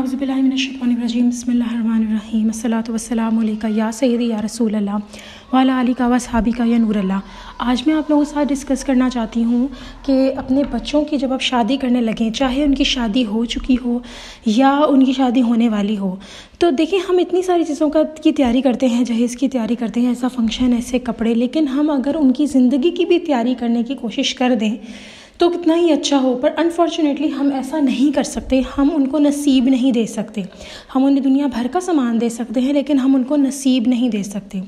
औज़ुबिल्लाहिमिनश्शैतानिर्रजीम बिस्मिल्लाहिर्रहमानिर्रहीम अस्सलातु वस्सलामु अलैका या सय्यदी या रसूल अल्लाह वाला आलिका व अस्हाबिका या नूर अल्लाह। आज मैं आप लोगों के साथ डिस्कस करना चाहती हूँ कि अपने बच्चों की जब आप शादी करने लगें, चाहे उनकी शादी हो चुकी हो या उनकी शादी होने वाली हो, तो देखिए हम इतनी सारी चीज़ों की तैयारी करते हैं, जहेज़ की तैयारी करते हैं, ऐसा फंक्शन, ऐसे कपड़े, लेकिन हम अगर उनकी ज़िंदगी की भी तैयारी करने की कोशिश कर दें तो कितना ही अच्छा हो। पर अनफॉर्चुनेटली हम ऐसा नहीं कर सकते, हम उनको नसीब नहीं दे सकते। हम उन्हें दुनिया भर का सामान दे सकते हैं लेकिन हम उनको नसीब नहीं दे सकते।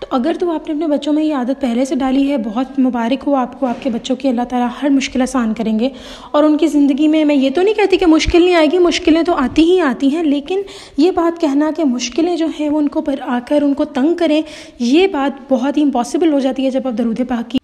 तो अगर तो आपने अपने बच्चों में ये आदत पहले से डाली है, बहुत मुबारक हो आपको, आपके बच्चों की अल्लाह ताला हर मुश्किल आसान करेंगे और उनकी ज़िंदगी में, मैं ये तो नहीं कहती कि मुश्किल नहीं आएगी, मुश्किलें तो आती ही आती हैं, लेकिन ये बात कहना कि मुश्किलें जो हैं वो उनको पर आकर उनको तंग करें, ये बात बहुत ही इम्पॉसिबल हो जाती है। जब आप दरूद पाक की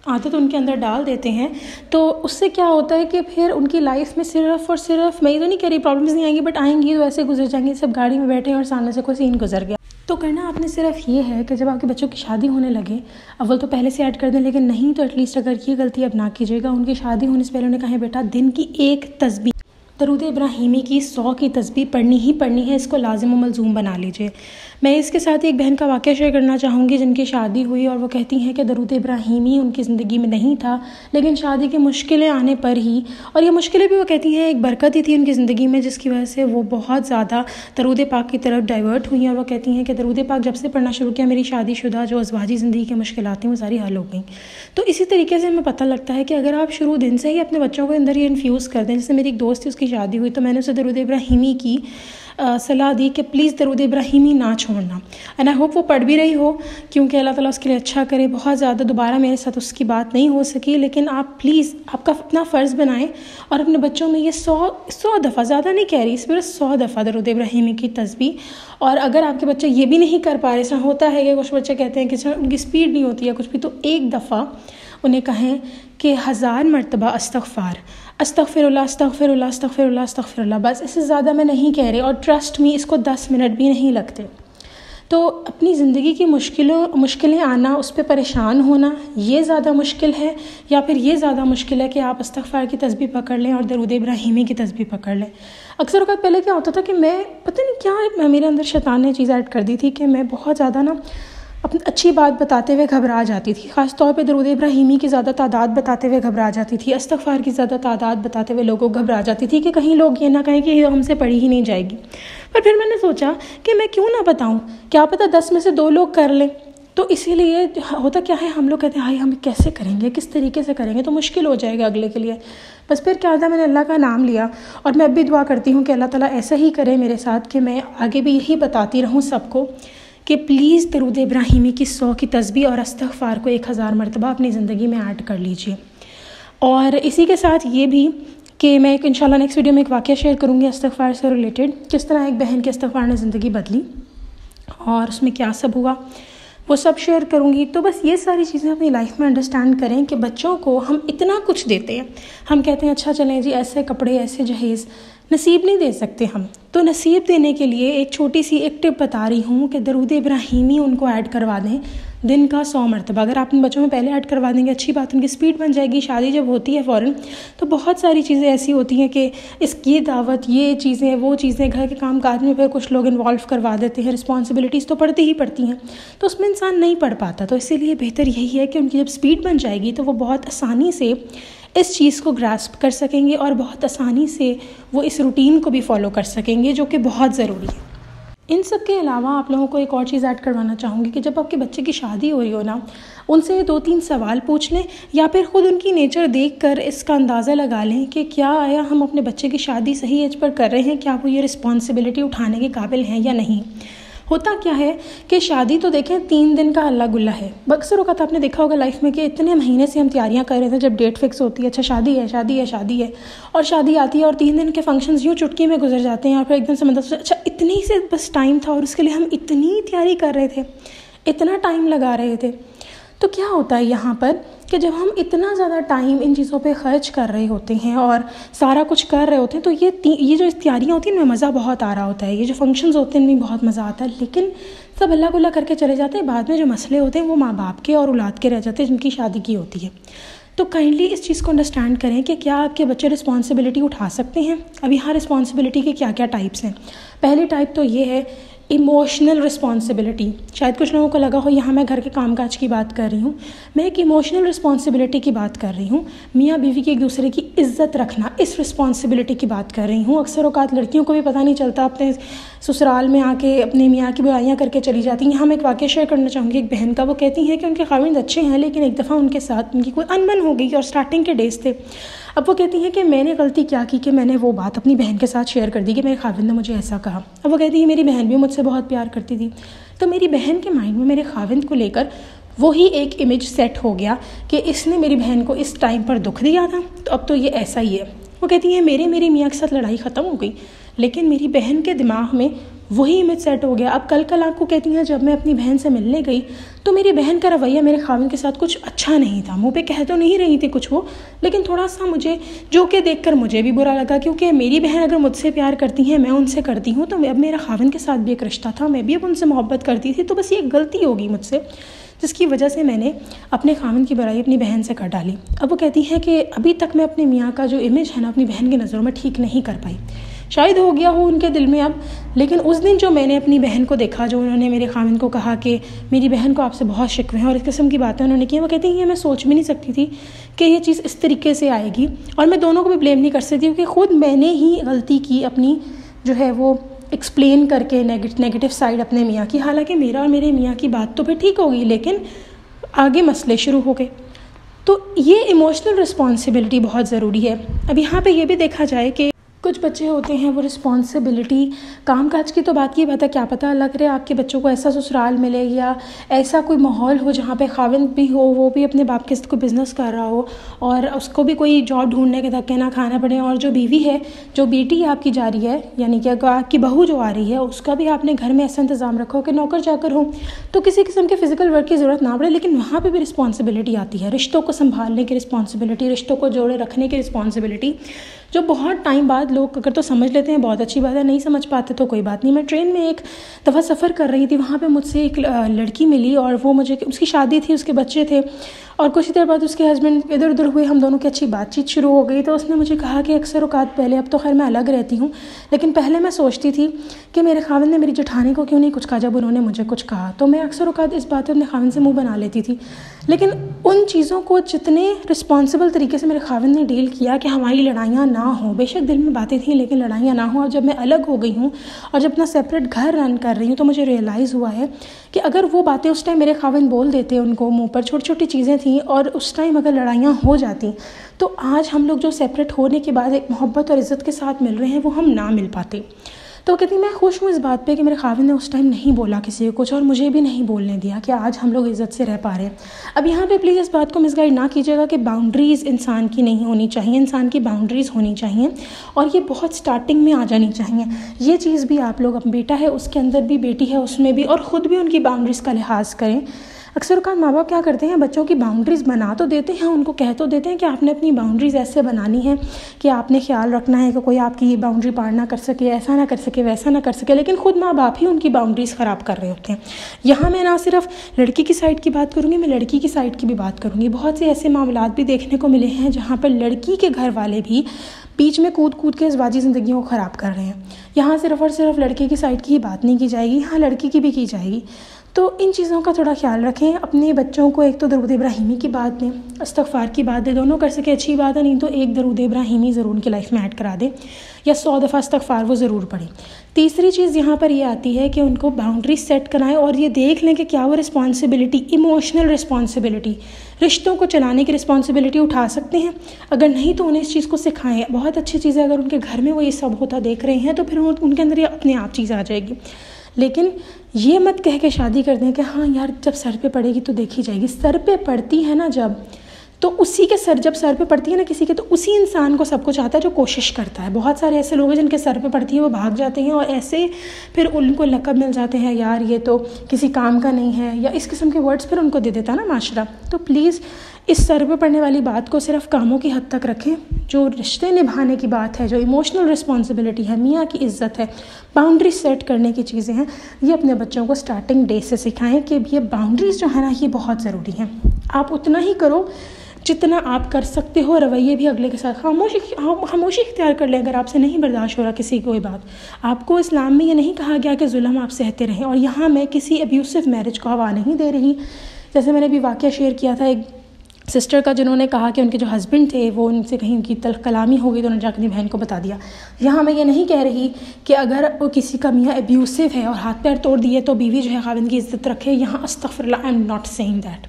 आदत उनके अंदर डाल देते हैं तो उससे क्या होता है कि फिर उनकी लाइफ में सिर्फ़ और सिर्फ, मैं ये तो नहीं कह रही प्रॉब्लम्स नहीं आएंगी, बट आएंगी तो ऐसे गुजर जाएंगी, सब गाड़ी में बैठे और सामने से कोई सीन गुजर गया। तो करना आपने सिर्फ ये है कि जब आपके बच्चों की शादी होने लगे, अव्वल तो पहले से ऐड कर दें, लेकिन नहीं तो एटलीस्ट अगर ये गलती अब ना कीजिएगा, उनकी शादी होने से पहले उन्हें कहें बेटा दिन की एक तस्बीह दरूद इब्राहिमी की 100 की तस्बीह पढ़नी ही पढ़नी है, इसको लाजिम व मलजूम बना लीजिए। मैं इसके साथ एक बहन का वाक़या शेयर करना चाहूँगी जिनकी शादी हुई और वो कहती हैं कि दरूद इब्राहिमी उनकी ज़िंदगी में नहीं था, लेकिन शादी की मुश्किलें आने पर ही, और ये मुश्किलें भी वो कहती हैं एक बरकत ही थी उनकी ज़िंदगी में, जिसकी वजह से वो बहुत ज़्यादा दरूद पाक की तरफ डाइवर्ट हुई। और वो कहती हैं कि दरूद पाक जब से पढ़ना शुरू किया, मेरी शादीशुदा जो अज़वाजी ज़िंदगी की मुश्किलात थी वो सारी हल हो गई। तो इसी तरीके से हमें पता लगता है कि अगर आप शुरू दिन से ही अपने बच्चों को अंदर ये इन्फ्यूज़ कर दें, जैसे मेरी एक दोस्त थी, उसकी शादी हुई तो मैंने उसे दरूद इब्राहिमी की सलाह दी कि प्लीज़ दरूद इब्राहिमी ना छोड़ना, एंड आई होप वो पढ़ भी रही हो, क्योंकि अल्लाह ताला उसके लिए अच्छा करे। बहुत ज़्यादा दोबारा मेरे साथ उसकी बात नहीं हो सकी, लेकिन आप प्लीज़ आपका अपना फ़र्ज़ बनाएं और अपने बच्चों में ये 100 दफ़ा, ज़्यादा नहीं कह रही, सिर्फ 100 दफ़ा दरूद इब्राहिमी की तस्बीह। और अगर आपके बच्चे ये भी नहीं कर पा रहे, ऐसा होता है कि कुछ बच्चे कहते हैं कि उनकी स्पीड नहीं होती है कुछ भी, तो एक दफ़ा उन्हें कहें कि 1000 मरतबा अस्तग़फ़ार अस्तग़फ़िरुल्लाह अस्तग़फ़िरुल्लाह अस्तग़फ़िरुल्लाह अस्तग़फ़िरुल्लाह, बस इससे ज़्यादा मैं नहीं कह रही। और ट्रस्ट मी, इसको 10 मिनट भी नहीं लगते। तो अपनी ज़िंदगी की मुश्किलें आना, उस पर परेशान होना, ये ज़्यादा मुश्किल है, या फिर ये ज़्यादा मुश्किल है कि आप इस्तग़फ़ार की तस्बीह पकड़ लें और दरूद इब्राहिमी की तस्बीह पकड़ लें। अक्सर वक़्त पहले क्या होता था कि मैं पता नहीं क्या, मेरे अंदर शैतान ने चीज़ ऐड कर दी थी कि मैं बहुत ज़्यादा ना अपनी अच्छी बात बताते हुए घबरा जाती थी। ख़ास तौर पे दरूद इब्राहिमी की ज़्यादा तादाद बताते हुए घबरा जाती थी, इस्तग़फ़ार की ज़्यादा तादाद बताते हुए लोगों को घबरा जाती थी कि कहीं लोग ये ना कहें कि ये हमसे पढ़ी ही नहीं जाएगी। पर फिर मैंने सोचा कि मैं क्यों ना बताऊं, क्या पता 10 में से 2 लोग कर लें। तो इसीलिए होता क्या है, हम लोग कहते हैं हाय हम कैसे करेंगे, किस तरीके से करेंगे, तो मुश्किल हो जाएगा अगले के लिए। बस फिर क्या था, मैंने अल्लाह का नाम लिया और मैं अब भी दुआ करती हूँ कि अल्लाह ताला ऐसा ही करे मेरे साथ कि मैं आगे भी यही बताती रहूँ सबको कि प्लीज़ दरूद इब्राहिमी की 100 की तस्बीह और इस्तग़फ़ार को 1000 मरतबा अपनी ज़िंदगी में ऐड कर लीजिए। और इसी के साथ ये भी कि मैं इंशाल्लाह नेक्स्ट वीडियो में एक वाक़या शेयर करूँगी इस्तग़फ़ार से रिलेटेड, किस तरह एक बहन के इस्तग़फ़ार ने ज़िंदगी बदली और उसमें क्या सब हुआ, वो सब शेयर करूँगी। तो बस ये सारी चीज़ें अपनी लाइफ में अंडरस्टैंड करें कि बच्चों को हम इतना कुछ देते हैं, हम कहते हैं अच्छा चलें जी ऐसे कपड़े, ऐसे जहेज़, नसीब नहीं दे सकते हम। तो नसीब देने के लिए एक छोटी सी एक टिप बता रही हूँ कि दरूद इब्राहिमी उनको ऐड करवा दें दिन का 100 मरतबा। अगर आप अपने बच्चों में पहले ऐड करवा देंगे, अच्छी बात, उनकी स्पीड बन जाएगी। शादी जब होती है फ़ौरन, तो बहुत सारी चीज़ें ऐसी होती हैं कि ये दावत, ये चीज़ें, वो चीज़ें, घर के काम काज में फिर कुछ लोग इन्वॉल्व करवा देते हैं, रिस्पॉन्सिबिलिटीज़ तो पड़ती ही पड़ती हैं, तो उसमें इंसान नहीं पढ़ पाता। तो इसीलिए बेहतर यही है कि उनकी जब स्पीड बन जाएगी तो वो बहुत आसानी से इस चीज़ को ग्रास्प कर सकेंगे और बहुत आसानी से वो इस रूटीन को भी फॉलो कर सकेंगे, जो कि बहुत ज़रूरी है। इन सब के अलावा आप लोगों को एक और चीज़ ऐड करवाना चाहूँगी कि जब आपके बच्चे की शादी हो रही हो ना, उनसे 2-3 सवाल पूछ लें या फिर ख़ुद उनकी नेचर देखकर इसका अंदाज़ा लगा लें कि क्या आया हम अपने बच्चे की शादी सही एज पर कर रहे हैं, क्या वो ये रिस्पॉन्सिबिलिटी उठाने के काबिल हैं या नहीं। होता क्या है कि शादी तो देखें 3 दिन का हल्ला गुल्ला है। अक्सर वक्त आपने देखा होगा लाइफ में कि इतने महीने से हम तैयारियां कर रहे थे, जब डेट फिक्स होती है, अच्छा शादी है शादी है शादी है, और शादी आती है और 3 दिन के फंक्शंस यूँ चुटकी में गुजर जाते हैं और फिर एकदम से मतलब अच्छा इतनी से बस टाइम था और उसके लिए हम इतनी तैयारी कर रहे थे, इतना टाइम लगा रहे थे। तो क्या होता है यहाँ पर कि जब हम इतना ज़्यादा टाइम इन चीज़ों पे ख़र्च कर रहे होते हैं और सारा कुछ कर रहे होते हैं, तो ये जो तैयारियाँ होती हैं इनमें मज़ा बहुत आ रहा होता है, ये जो फंक्शंस होते हैं इनमें बहुत मज़ा आता है, लेकिन सब अल्लाह गुल्ला करके चले जाते हैं। बाद में जो मसले होते हैं वो माँ बाप के और औलाद के रह जाते हैं जिनकी शादी की होती है। तो काइंडली इस चीज़ को अंडरस्टैंड करें कि क्या आपके बच्चे रिस्पॉन्सिबिलिटी उठा सकते हैं। अब यहाँ रिस्पॉन्सिबिलिटी के क्या क्या टाइप्स हैं। पहली टाइप तो ये है इमोशनल रिस्पॉन्सिबिलिटी। शायद कुछ लोगों को लगा हो यहाँ मैं घर के कामकाज की बात कर रही हूँ, मैं एक इमोशनल रिस्पॉन्सिबिलिटी की बात कर रही हूँ। मियाँ बीवी की एक दूसरे की इज़्ज़त रखना, इस रिस्पॉन्सिबिलिटी की बात कर रही हूँ। अक्सर औकात लड़कियों को भी पता नहीं चलता, अपने ससुराल में आके अपने मियाँ की बुराइयाँ करके चली जाती हैं। यहाँ मैं एक वाक़या शेयर करना चाहूँगी एक बहन का। वो कहती हैं कि उनके खाविंद अच्छे हैं, लेकिन एक दफ़ा उनके साथ उनकी कोई अनबन हो गई और स्टार्टिंग के डेज़ थे। अब वो कहती हैं कि मैंने गलती क्या की कि मैंने वो बात अपनी बहन के साथ शेयर कर दी कि मेरे खाविंद ने मुझे ऐसा कहा। अब वो कहती है मेरी बहन भी मुझसे बहुत प्यार करती थी, तो मेरी बहन के माइंड में मेरे खाविंद को लेकर वही एक इमेज सेट हो गया कि इसने मेरी बहन को इस टाइम पर दुख दिया था, तो अब तो ये ऐसा ही है। वो कहती है मेरी मियाँ के साथ लड़ाई ख़त्म हो गई, लेकिन मेरी बहन के दिमाग में वही इमेज सेट हो गया। अब कल आपको कहती हैं जब मैं अपनी बहन से मिलने गई तो मेरी बहन का रवैया मेरे खाविंद के साथ कुछ अच्छा नहीं था। मुँह पे कह तो नहीं रही थी कुछ वो, लेकिन थोड़ा सा मुझे जो कि देखकर मुझे भी बुरा लगा, क्योंकि मेरी बहन अगर मुझसे प्यार करती हैं, मैं उनसे करती हूँ, तो अब मेरा खाविंद के साथ भी एक रिश्ता था, मैं भी अब उनसे मोहब्बत करती थी, तो बस ये गलती होगी मुझसे जिसकी वजह से मैंने अपने खाविंद की बुराई अपनी बहन से कर डाली। अब वो कहती है कि अभी तक मैं अपने मियाँ का जो इमेज है ना अपनी बहन की नज़रों में ठीक नहीं कर पाई। शायद हो गया हो उनके दिल में अब, लेकिन उस दिन जो मैंने अपनी बहन को देखा, जो उन्होंने मेरे खाविंद को कहा कि मेरी बहन को आपसे बहुत शिकवे हैं और इस किस्म की बातें उन्होंने की, वो कहती हैं मैं सोच भी नहीं सकती थी कि ये चीज़ इस तरीके से आएगी। और मैं दोनों को भी ब्लेम नहीं कर सकती क्योंकि ख़ुद मैंने ही गलती की अपनी जो है वो एक्सप्लेन करके नेगेटिव साइड अपने मियाँ की। हालांकि मेरा और मेरे मियाँ की बात तो फिर ठीक हो गई, लेकिन आगे मसले शुरू हो गए। तो ये इमोशनल रिस्पॉन्सिबिलिटी बहुत ज़रूरी है। अब यहाँ पे ये भी देखा जाए कि कुछ बच्चे होते हैं वो रिस्पॉन्सिबिलिटी कामकाज की तो बात की बात है, क्या पता लग रहा है आपके बच्चों को ऐसा ससुराल मिले या ऐसा कोई माहौल हो जहाँ पे खाविंद भी हो, वो भी अपने बाप के साथ कोई बिज़नेस कर रहा हो और उसको भी कोई जॉब ढूंढने के धक्के ना खाना पड़े, और जो बीवी है, जो बेटी आपकी जा रही है, यानी कि आपकी बहू जो आ रही है, उसका भी आपने घर में ऐसा इंतज़ाम रखो कि नौकर चाकर हो, तो किसी किस्म के फ़िज़िकल वर्क की ज़रूरत ना पड़े। लेकिन वहाँ पर भी रिस्पॉन्सिबिलिटी आती है, रिश्तों को संभालने की रिस्पॉन्सिबिलिटी, रिश्तों को जोड़े रखने की रिस्पॉन्सिबिलिटी, जो बहुत टाइम बाद लोग अगर तो समझ लेते हैं बहुत अच्छी बात है, नहीं समझ पाते तो कोई बात नहीं। मैं ट्रेन में एक दफ़ा सफ़र कर रही थी, वहाँ पे मुझसे एक लड़की मिली और वो मुझे, उसकी शादी थी, उसके बच्चे थे और कुछ ही देर बाद उसके हस्बैंड इधर उधर हुए, हम दोनों की अच्छी बातचीत शुरू हो गई। तो उसने मुझे कहा कि अक्सर औकात पहले, अब तो खैर मैं अलग रहती हूँ, लेकिन पहले मैं सोचती थी कि मेरे खाविंद ने मेरी जेठानी को क्यों नहीं कुछ कहा जब उन्होंने मुझे कुछ कहा, तो मैं अक्सर औकात इस बात पर अपने खाविंद से मुँह बना लेती थी। लेकिन उन चीज़ों को जितने रिस्पॉन्सिबल तरीके से मेरे खाविंद ने डील किया कि हमारी लड़ाइयाँ ना हो, बेशक दिल में बातें थी लेकिन लड़ाइयाँ ना हो। और जब मैं अलग हो गई हूँ और जब अपना सेपरेट घर रन कर रही हूँ तो मुझे रियलाइज़ हुआ है कि अगर वो बातें उस टाइम मेरे खाविंद बोल देते, उनको मुंह पर छोटी छोटी चीज़ें थी और उस टाइम अगर लड़ाइयाँ हो जाती, तो आज हम लोग जो सेपरेट होने के बाद एक मोहब्बत और इज़्ज़त के साथ मिल रहे हैं वो हम ना मिल पाते। तो कहती मैं खुश हूँ इस बात पे कि मेरे खाविंद ने उस टाइम नहीं बोला किसी को कुछ और मुझे भी नहीं बोलने दिया कि आज हम लोग इज़्ज़त से रह पा रहे हैं। अब यहाँ पे प्लीज़ इस बात को मिसगाइड ना कीजिएगा कि बाउंड्रीज़ इंसान की नहीं होनी चाहिए, इंसान की बाउंड्रीज़ होनी चाहिए और ये बहुत स्टार्टिंग में आ जानी चाहिए। ये चीज़ भी आप लोग, बेटा है उसके अंदर भी, बेटी है उसमें भी, और ख़ुद भी उनकी बाउंड्रीज़ का लिहाज करें। अक्सर का माँ बाप क्या करते हैं, बच्चों की बाउंड्रीज़ बना तो देते हैं, उनको कह तो देते हैं कि आपने अपनी बाउंड्रीज़ ऐसे बनानी है कि आपने ख्याल रखना है कि कोई आपकी बाउंड्री पार ना कर सके, ऐसा ना कर सके, वैसा ना कर सके, लेकिन खुद माँ बाप ही उनकी बाउंड्रीज़ ख़राब कर रहे होते हैं। यहाँ मैं ना सिर्फ लड़की की साइड की बात करूँगी, मैं लड़की की साइड की भी बात करूँगी। बहुत से ऐसे मामलात भी देखने को मिले हैं जहाँ पर लड़की के घर वाले भी बीच में कूद के ज़िंदगी ज़िंदगियों को ख़राब कर रहे हैं। यहाँ सिर्फ और सिर्फ लड़के की साइड की ही बात नहीं की जाएगी, यहाँ लड़की की भी की जाएगी। तो इन चीज़ों का थोड़ा ख्याल रखें। अपने बच्चों को एक तो दरूद इब्राहिमी की बात दें, इस्तग़फ़ार की बात दें, दोनों कर सके अच्छी बात है, नहीं तो एक दरूद इब्राहिमी ज़रूर उनकी लाइफ में ऐड करा दें या 100 दफ़ा इस्तग़फ़ार वो ज़रूर पढ़ें। तीसरी चीज़ यहाँ पर ये आती है कि उनको बाउंड्री सेट कराएं और ये देख लें कि क्या वो रिस्पॉन्सिबिलिटी, इमोशनल रिस्पॉन्सिबिलिटी, रिश्तों को चलाने की रिस्पॉन्सिबिलिटी उठा सकते हैं। अगर नहीं तो उन्हें इस चीज़ को सिखाएं। बहुत अच्छी चीज़ है, अगर उनके घर में वो ये सब होता देख रहे हैं तो फिर उनके अंदर ये अपने आप चीज़ आ जाएगी। लेकिन ये मत कह के शादी कर दें कि हाँ यार जब सर पे पड़ेगी तो देखी जाएगी। सर पे पड़ती है ना जब, तो उसी के सर, जब सर पे पड़ती है ना किसी के, तो उसी इंसान को सब कुछ आता है जो कोशिश करता है। बहुत सारे ऐसे लोग हैं जिनके सर पे पड़ती है वो भाग जाते हैं और ऐसे फिर उनको लक़ब मिल जाते हैं, यार ये तो किसी काम का नहीं है, या इस किस्म के वर्ड्स फिर उनको दे देता है ना माशरा। तो प्लीज़ इस सर पे पड़ने वाली बात को सिर्फ कामों की हद तक रखें। जो रिश्ते निभाने की बात है, जो इमोशनल रिस्पॉन्सिबिलिटी है, मियाँ की इज़्ज़त है, बाउंड्री सेट करने की चीज़ें हैं, ये अपने बच्चों को स्टार्टिंग डे से सिखाएं कि ये बाउंड्रीज़ जो है ना ये बहुत ज़रूरी हैं। आप उतना ही करो जितना आप कर सकते हो रवैये भी अगले के साथ खामोशी इख्तियार कर लें। अगर आपसे नहीं बर्दाश्त हो रहा किसी कोई बात, आपको इस्लाम में ये नहीं कहा गया कि जुल्म आप सहते रहें। और यहाँ मैं किसी अब्यूसिव मैरिज को हवा नहीं दे रही। जैसे मैंने अभी वाक़या शेयर किया था एक सिस्टर का, जिन्होंने कहा कि उनके जो हस्बैंड थे वो उनसे कहीं उनकी कलामी हो गई तो उन्होंने जाकर अपनी बहन को बता दिया। यहाँ मैं ये नहीं कह रही कि अगर वो किसी का मियाँ अब्यूसिव है और हाथ पैर तोड़ दिए तो बीवी जो है खाविंद की इज़्ज़त रखे। यहाँ अस्तगफिरुल्लाह, I am not saying that,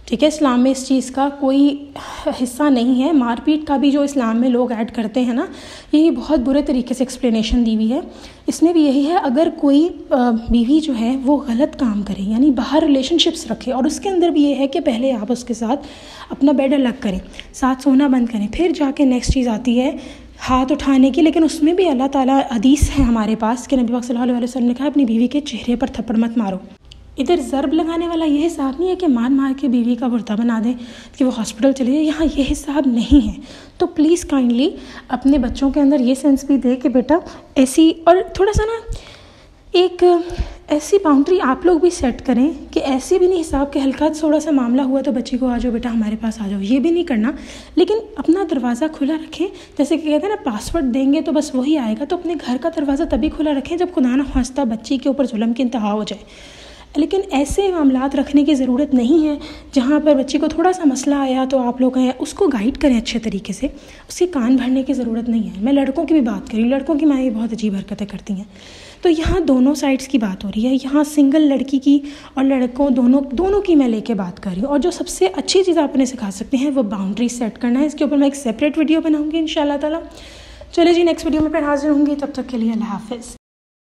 ठीक है। इस्लाम में इस चीज़ का कोई हिस्सा नहीं है। मारपीट का भी जो इस्लाम में लोग ऐड करते हैं ना, यही बहुत बुरे तरीके से एक्सप्लेनेशन दी हुई है। इसमें भी यही है, अगर कोई बीवी जो है वो गलत काम करे, यानी बाहर रिलेशनशिप्स रखे, और उसके अंदर भी ये है कि पहले आप उसके साथ अपना बेड अलग करें, साथ सोना बंद करें, फिर जाके नेक्स्ट चीज़ आती है हाथ उठाने की। लेकिन उसमें भी अल्लाह ताला हदीस है हमारे पास कि नबी पाक सल्लल्लाहु अलैहि वसल्लम ने कहा अपनी बीवी के चेहरे पर थप्पड़ मत मारो। इधर ज़रब लगाने वाला ये हिसाब नहीं है कि मार मार के बीवी का बुर्दा बना दें कि वो हॉस्पिटल चले जाए, यहाँ ये हिसाब नहीं है। तो प्लीज़ काइंडली अपने बच्चों के अंदर ये सेंस भी दे कि बेटा ऐसी, और थोड़ा सा ना एक ऐसी बाउंड्री आप लोग भी सेट करें कि ऐसे भी नहीं हिसाब के हल्का थोड़ा सा मामला हुआ तो बच्ची को आ जाओ बेटा हमारे पास आ जाओ, ये भी नहीं करना। लेकिन अपना दरवाज़ा खुला रखें। जैसे कि कहते हैं ना, पासवर्ड देंगे तो बस वही आएगा। तो अपने घर का दरवाज़ा तभी खुला रखें जब खुदा ना खास्ता बच्ची के ऊपर जुल्म की इंतहा हो जाए। लेकिन ऐसे मामलात रखने की ज़रूरत नहीं है जहाँ पर बच्ची को थोड़ा सा मसला आया तो आप लोग हैं उसको गाइड करें अच्छे तरीके से, उसके कान भरने की ज़रूरत नहीं है। मैं लड़कों की भी बात करी, लड़कों की माएँ बहुत अजीब हरकतें करती हैं। तो यहाँ दोनों साइड्स की बात हो रही है, यहाँ सिंगल लड़की की और लड़कों दोनों की मैं लेके बात कर रही हूँ। और जो सबसे अच्छी चीज़ आप उन्हें सिखा सकते हैं वो बाउंड्री सेट करना है। इसके ऊपर मैं एक सेपरेट वीडियो बनाऊँगी इंशाल्लाह ताला। चलिए जी, नेक्स्ट वीडियो में फिर हाजिर होंगी, तब तक के लिए अल्लाह हाफ़िज़।